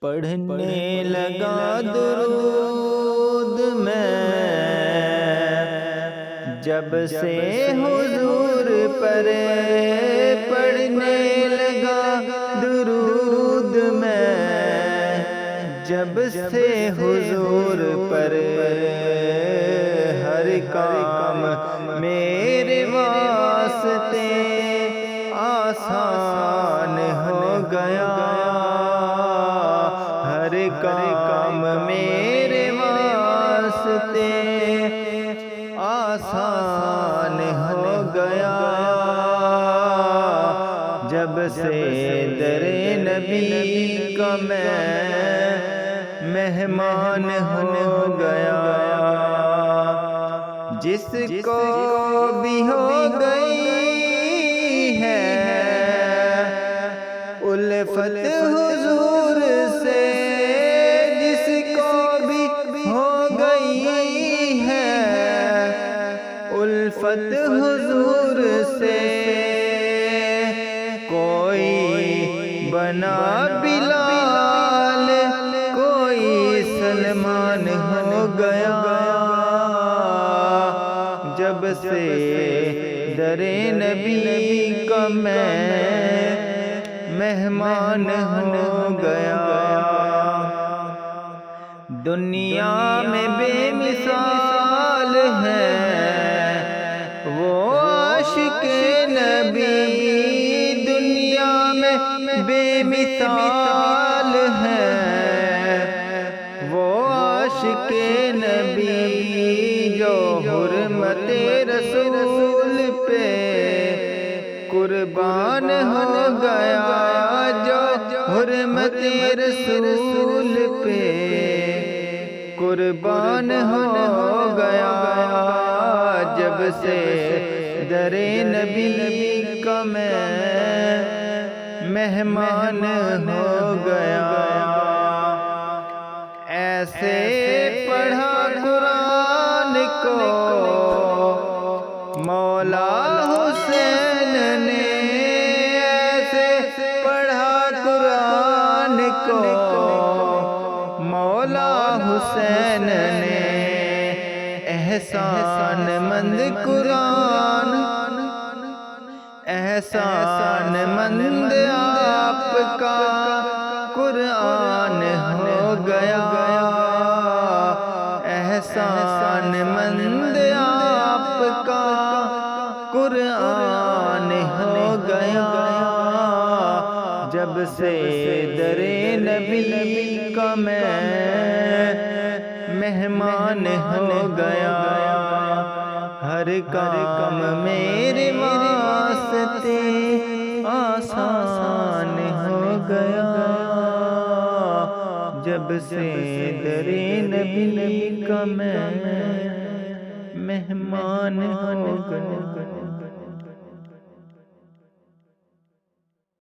پڑھنے لگا درود میں جب سے حضور پر، پڑھنے لگا درود میں جب سے حضور پر، ہر کام میرے واسطے آسان ہو گیا، ہر کام میرے واسطے آسان ہو گیا، جب سے در نبی کا میں مہمان ہو گیا، جس کو بھی ہو گئی ہے الفت حضور سے، جس کو بھی ہو گئی ہے الفت حضور سے، کوئی بنا بلال کوئی سلمان ہو گیا، جب سے در نبی کا میں مہمان ہو گیا، دنیا میں بے مثال ہے وہ عاشق نبی، دنیا میں بے مثال ہے وہ عاشق نبی، جو حرمت رسول پہ قربان ہو گیا، جو حرمت رسول پہ قربان ہو گیا، جب سے در نبی کا میں مہمان ہو گیا، ایسے پڑھا قرآن کو مولا حسین نے، ایسے پڑھا قرآن کو مولا حسین نے، احسان مند قرآن، احسان مند آپ کا قرآن ہو گیا، احسان مند آپ کا قرآن ہو گیا، جب سے در نبی کا میں مہمان ہو گیا، ہر کام میرے واسطے آسان ہو گیا، جب سے در نبی کا میں مہمان ہو گیا۔